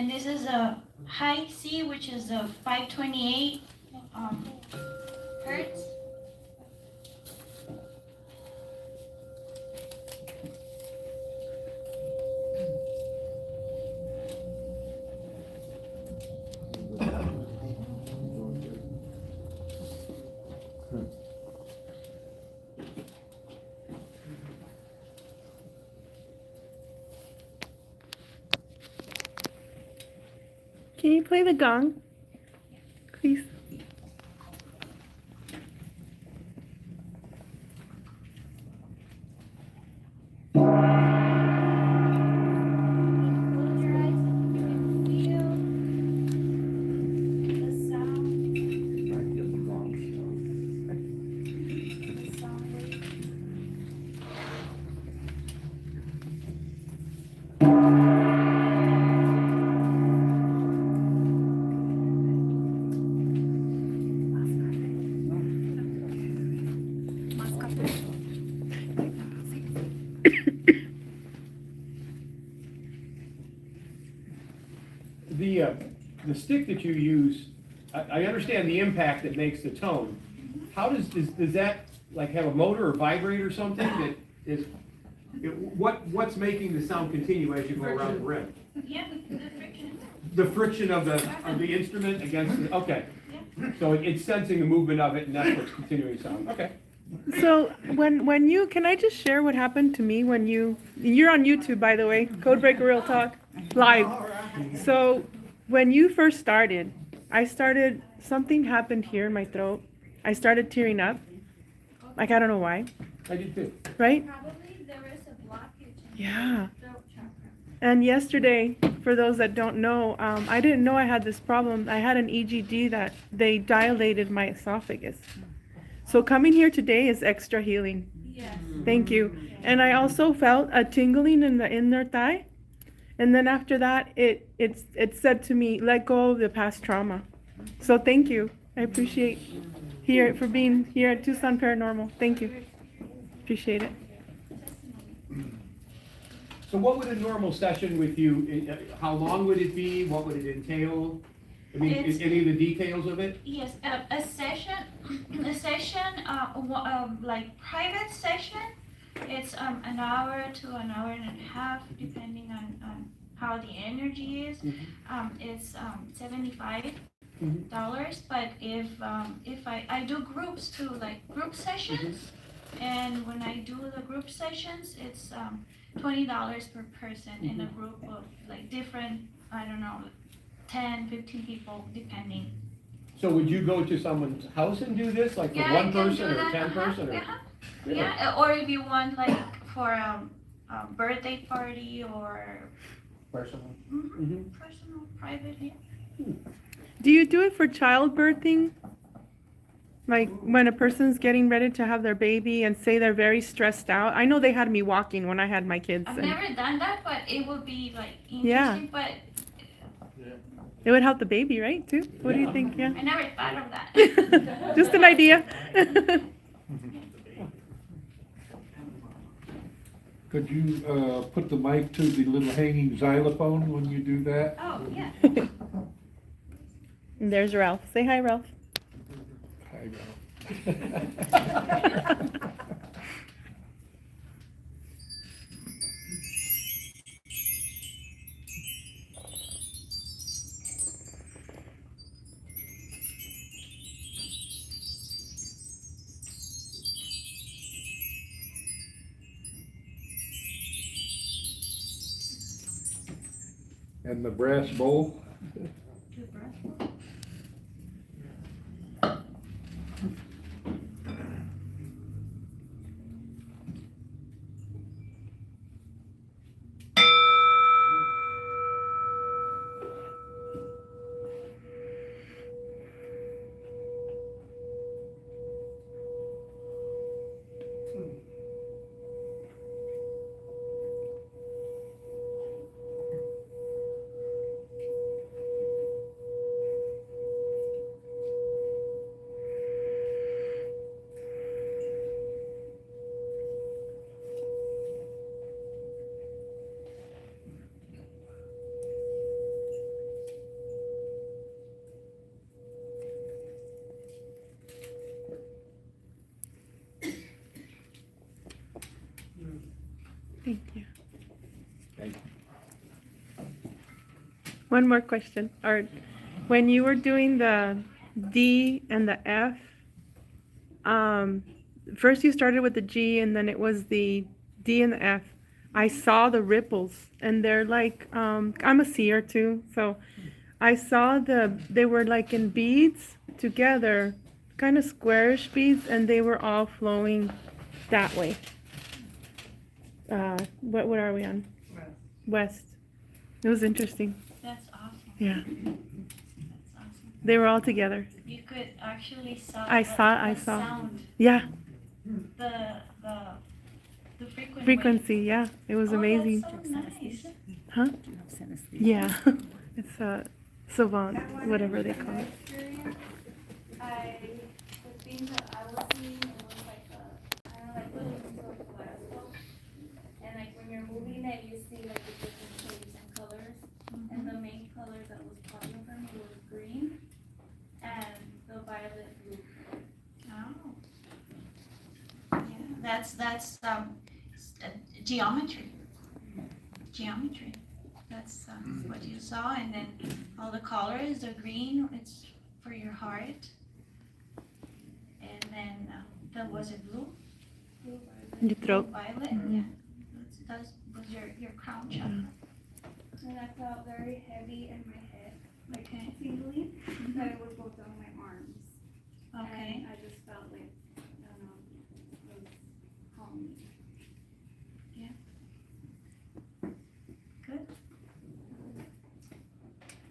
And this is a high C, which is a 528 hertz. Can you play the gong, please? Close your eyes and you can feel the sound. The sound wave. The stick that you use, I understand the impact that makes the tone. How does that like have a motor or vibrate or something that is, what's making the sound continue as you go around the rim? Yeah, the friction. The friction of the instrument against the, okay. So it's sensing the movement of it and that's what's continuing sound, okay. So when you, can I just share what happened to me when you're on YouTube, by the way, Codebreaker Real Talk, live. So when you first started, something happened here in my throat. I started tearing up. Like, I don't know why. I did too. Right? Probably there is a blockage in Yeah. the throat chakra. And yesterday, for those that don't know, I didn't know I had this problem. I had an EGD that they dilated my esophagus. So coming here today is extra healing. Yes. Thank you. And I also felt a tingling in the inner thigh. And then after that, it said to me, let go of the past trauma. So thank you. I appreciate for being here at Tucson Paranormal. Thank you. Appreciate it. So what would a normal session with you, how long would it be? What would it entail? I mean, any of the details of it? Yes, a session, like private session, it's an hour to an hour and a half, depending on how the energy is. It's $75. But if I do groups too, like group sessions, and when I do the group sessions, it's $20 per person in a group of like different, I don't know, 10, 15 people, depending. So would you go to someone's house and do this, like for Yeah, one I can person do or that. 10 person? Or? Really? Yeah, or if you want like for a birthday party or Personal. personal, private. Yeah. Do you do it for childbirthing? Like when a person's getting ready to have their baby and say they're very stressed out? I know they had me walking when I had my kids. I've never done that, but it would be like interesting. Yeah. But It would help the baby, right, too? What do you think? Yeah. I never thought of that. Just an idea. Could you put the mic to the little hanging xylophone when you do that? Oh, yeah. And there's Ralph. Say hi, Ralph. Hi, And the brass bowl? Thank you. Thank you. One more question. Or when you were doing the D and the F, first you started with the G and then it was the D and the F. I saw the ripples and they're like, I'm a seer too, so I saw they were like in beads together, kind of squarish beads, and they were all flowing that way. What are we on? West. It was interesting. That's awesome. Yeah, That's awesome. they were all together. You could actually saw I the saw. sound, Yeah, the frequency. frequency. Yeah, it was amazing. That's so nice. Huh? Yeah, it's savant, whatever they call it. I the thing that I was seeing, it was like I don't know, like putting into a kaleidoscope, and like when you're moving it, you see like the different shapes and colors, and the main color that was popping for me was green, and the violet blue. Oh. Yeah, that's geometry. Geometry. That's what you saw, and then all the colors, the green, it's for your heart, and then that was it blue, In the throat. violet, yeah. That was your crown chakra. And I felt very heavy in my head, like Okay. tingling, that it would go down my arms. Okay. And I just felt like, I don't know, it was calming. Good.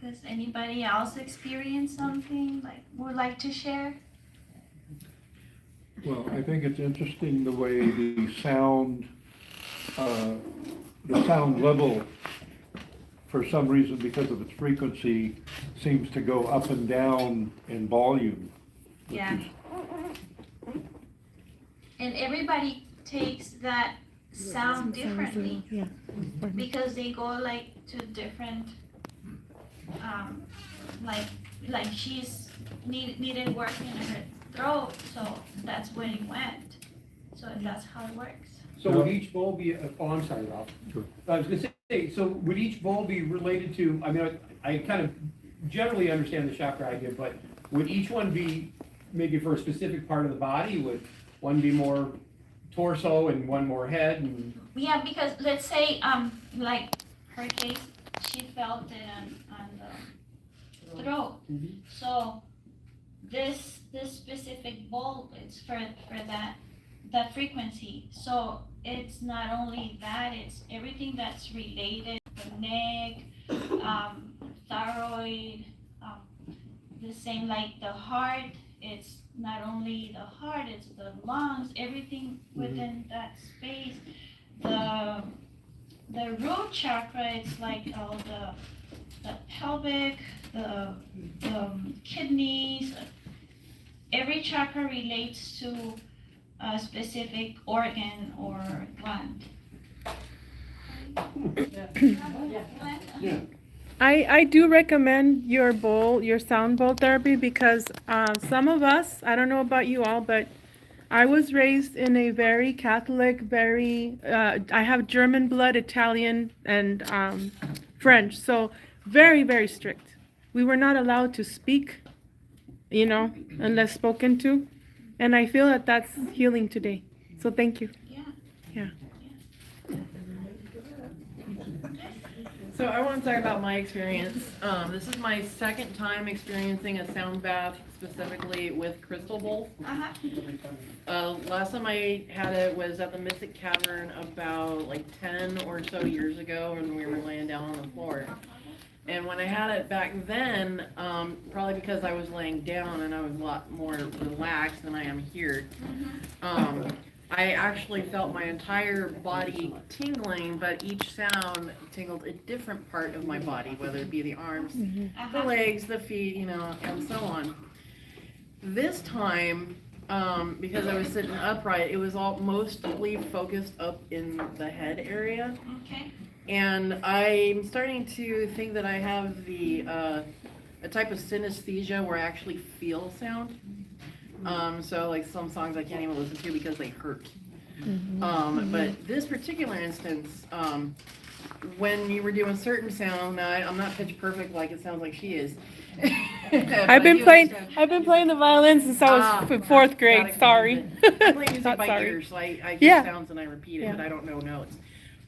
Does anybody else experience something would like to share? Well, I think it's interesting the way the sound level, for some reason, because of its frequency, seems to go up and down in volume. which Yeah. is- And everybody takes that sound differently. Yeah. Because they go like to different, like she's needed work in her throat, so that's where it went. So that's how it works. So would each bowl be, oh, I'm sorry, Ralph. Sure. I was gonna say, so would each bowl be related to, I mean, I kind of generally understand the chakra idea, but would each one be maybe for a specific part of the body? Would one be more torso and one more head and? Yeah, because let's say, like her case, she felt it on the throat. Mhm. So this specific bulb is for that frequency. So it's not only that, it's everything that's related, the neck, thyroid, the same like the heart. It's not only the heart, it's the lungs, everything within that space. The root chakra, it's like all the pelvic, the kidneys. Every chakra relates to a specific organ or gland. Yeah. I do recommend your sound bowl therapy because some of us, I don't know about you all, but I was raised in a very Catholic, I have German blood, Italian, and French, so very, very strict. We were not allowed to speak, unless spoken to, and I feel that that's healing today. So thank you. Yeah. So I want to talk about my experience. This is my second time experiencing a sound bath, specifically with crystal bowls. Last time I had it was at the Mystic Cavern about like 10 or so years ago when we were laying down on the floor. And when I had it back then, probably because I was laying down and I was a lot more relaxed than I am here, I actually felt my entire body tingling, but each sound tingled a different part of my body, whether it be the arms, the legs, the feet, and so on. This time, because I was sitting upright, it was all mostly focused up in the head area. Okay. And I'm starting to think that I have a type of synesthesia where I actually feel sound. So like some songs I can't even listen to because they hurt. But this particular instance, when you were doing certain sound, now I'm not pitch perfect like it sounds like she is. I've been playing the violin since I was fourth grade. Sorry. I play music Not by sorry. ear, so I Yeah. hear sounds and I repeat it, Yeah. but I don't know notes.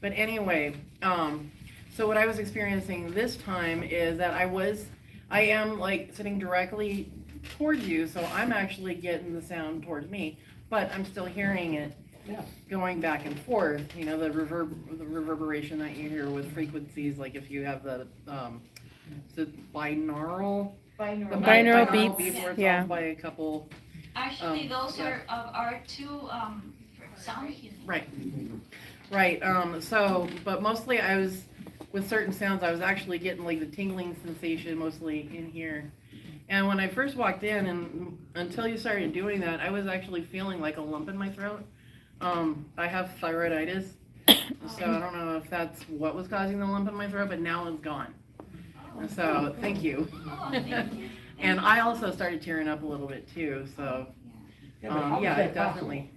But anyway, so what I was experiencing this time is that I am like sitting directly towards you, so I'm actually getting the sound towards me, but I'm still hearing it going back and forth, you know, the reverberation that you hear with frequencies, like if you have the binaural Binaural beats, where it's yeah. off by a couple. Actually, those yeah. are two sound healing. Right, so, but mostly with certain sounds, I was actually getting like the tingling sensation mostly in here. And when I first walked in, and until you started doing that, I was actually feeling like a lump in my throat. I have thyroiditis, so I don't know if that's what was causing the lump in my throat, but now it's gone. So, thank you. Oh, thank you. And I also started tearing up a little bit too, so, but how is yeah, that definitely.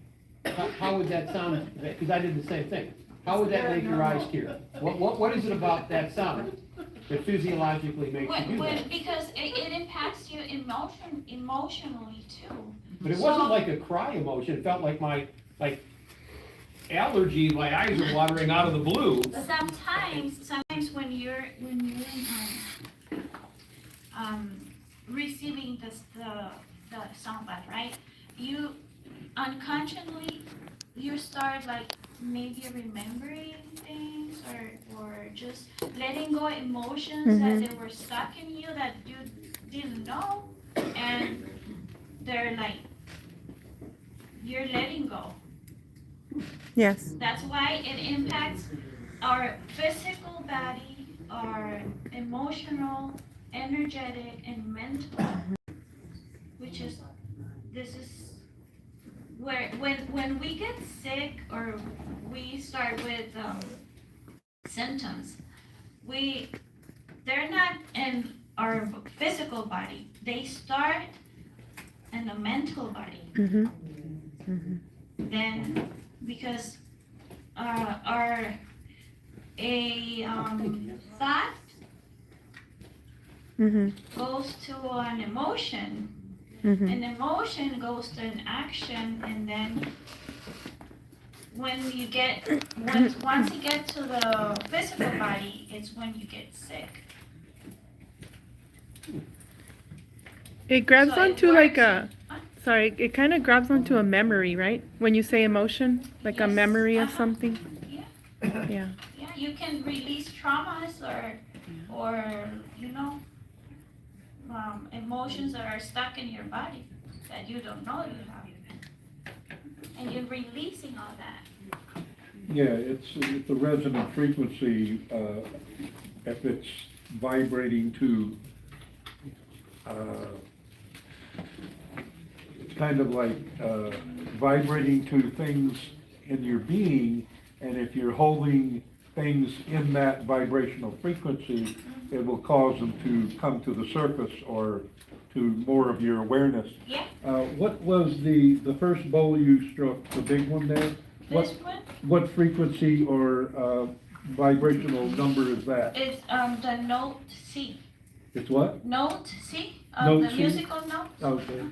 How would that sound, because I did the same thing. How would that make your eyes tear? What is it about that sound that physiologically makes you do that? Because it impacts you emotionally too. But it wasn't like a cry emotion, it felt like my allergy, my eyes are watering out of the blue. Sometimes when you're receiving the sound bath, right? You unconsciously you start like maybe remembering things or just letting go emotions that they were stuck in you that you didn't know, and they're like you're letting go. Yes. That's why it impacts our physical body, our emotional, energetic, and mental, which is, this is where, when we get sick or we start with symptoms, they're not in our physical body, they start in the mental body. Then, because thought goes to an emotion, an emotion goes to an action, and then when you get once you get to the physical body, it's when you get sick. It grabs So it onto like works. sorry, it kind of grabs onto a memory, right? When you say emotion, like a Yes. memory of something. Yeah. Yeah. Yeah, you can release traumas or you know, emotions that are stuck in your body that you don't know you have, and you're releasing all that. Yeah, it's the resonant frequency, if it's vibrating to, it's kind of like vibrating to things in your being, and if you're holding things in that vibrational frequency, it will cause them to come to the surface or to more of your awareness. Yeah. What was the first bowl you struck, the big one there? This one What frequency or vibrational number is that? is the note C. It's what? Note C Note the C? musical note. Okay.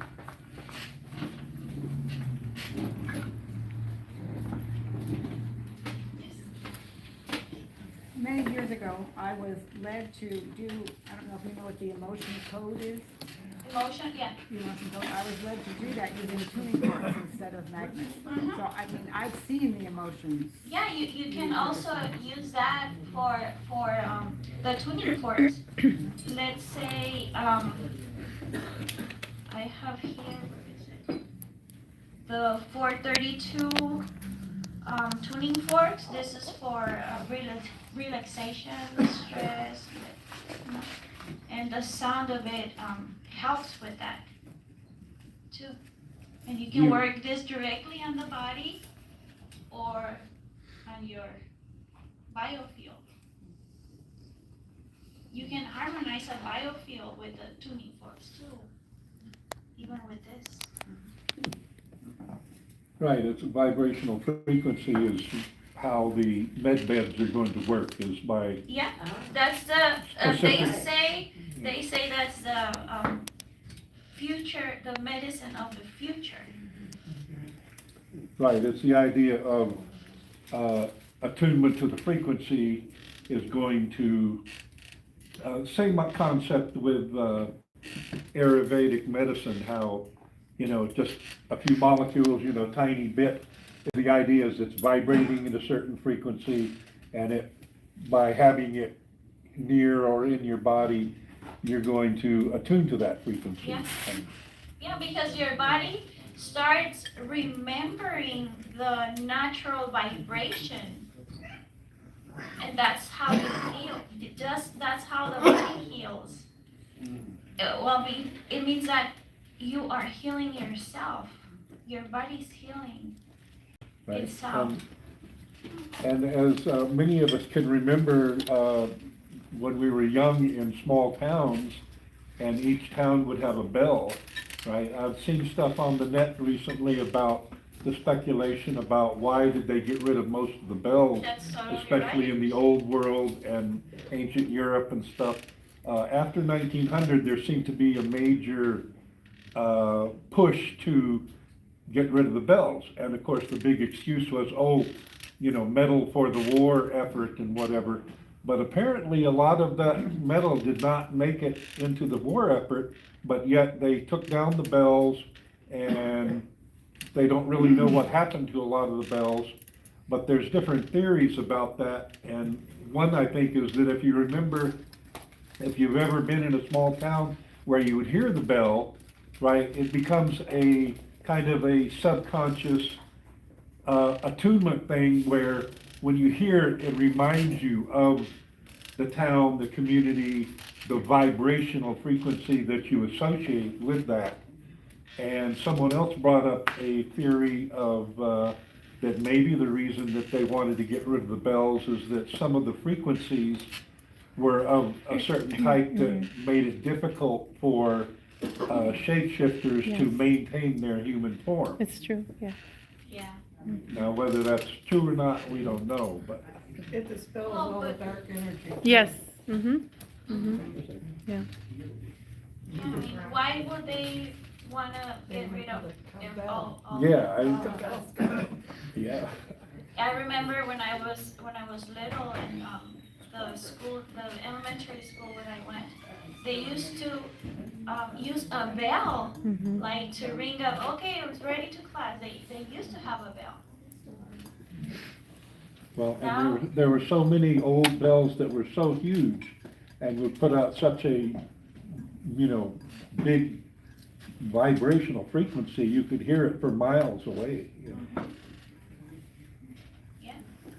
Many years ago, I was led to do, I don't know if you know what the emotion code is. Emotion, yeah. The emotion code, I was led to do that using tuning forks instead of magnets. So, I mean, I've seen the emotions. Yeah, you can also use that for the tuning forks. Let's say I have here, where is it? The 432 tuning forks. This is for relaxation, stress, you know, and the sound of it helps with that too. And you can work this directly on the body or on your biofield. You can harmonize a biofield with the tuning forks too, even with this. Right, it's vibrational frequency is how the med beds are going to work, is by, Yeah, that's the, they say that's the, future, the medicine of the future. right, it's the idea of, attunement to the frequency is going to, same concept with, Ayurvedic medicine, how, just a few molecules, tiny bit. The idea is it's vibrating at a certain frequency, and by having it near or in your body, you're going to attune to that frequency. Yeah. Yeah, because your body starts remembering the natural vibration. And that's how you feel. That's how the body heals. It means that you are healing yourself. Your body's healing Right. itself. And as many of us can remember, when we were young in small towns, and each town would have a bell, right? I've seen stuff on the net recently about the speculation about why did they get rid of most of the bells, That's totally especially right. in the old world and ancient Europe and stuff. After 1900, there seemed to be a major push to get rid of the bells. And of course, the big excuse was, metal for the war effort and whatever. But apparently, a lot of that metal did not make it into the war effort, but yet they took down the bells, and they don't really know what happened to a lot of the bells. But there's different theories about that, and one, I think, is that if you remember, if you've ever been in a small town where you would hear the bell, right, it becomes a kind of a subconscious attunement thing where when you hear it, it reminds you of the town, the community, the vibrational frequency that you associate with that. And someone else brought up a theory of that maybe the reason that they wanted to get rid of the bells is that some of the frequencies were of a certain type that made it difficult for shapeshifters to Yes. maintain their human form. It's true, yeah. Yeah. Now, whether that's true or not, we don't know, but. It dispels all the dark energy. Yes, mm-hmm, Yeah, I mean, why would they wanna get rid of all? Yeah, I remember when I was little and the elementary school where I went, they used to use a bell, mm-hmm. like to ring up, okay, it was ready to class. They used to have a bell. well, and there were so many old bells that were so huge and would put out such a, big vibrational frequency, you could hear it for miles away.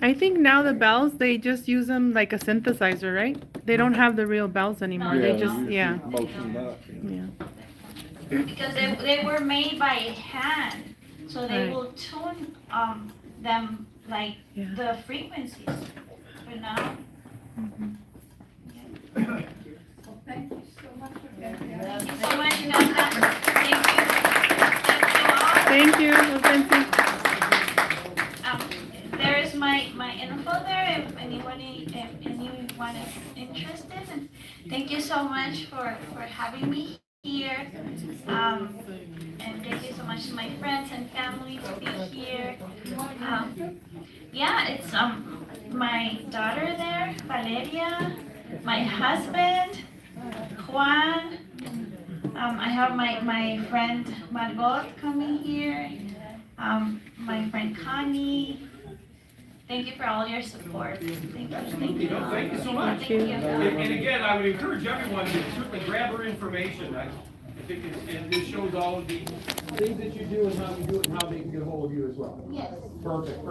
I think now the bells, they just use them like a synthesizer, right? They don't have the real bells anymore, they just, usually yeah, Mostly not. yeah. Because they were made by hand, so they Right. will tune them like Yeah. the frequencies. But now, Thank you so much. thank you so much, Nanda. Thank you. Thank you, Hortencia. There is my info there if anyone is interested. And thank you so much for having me here. And thank you so much to my friends and family to be here. It's my daughter there, Valeria, my husband, Juan. I have my friend Margot coming here. My friend Connie. Thank you for all your support. Thank you. Thank you so much. Thank you. And again, I would encourage everyone to certainly grab her information. I think this shows all of the things that you do and how you do it and how they can get a hold of you as well. Yes. Perfect.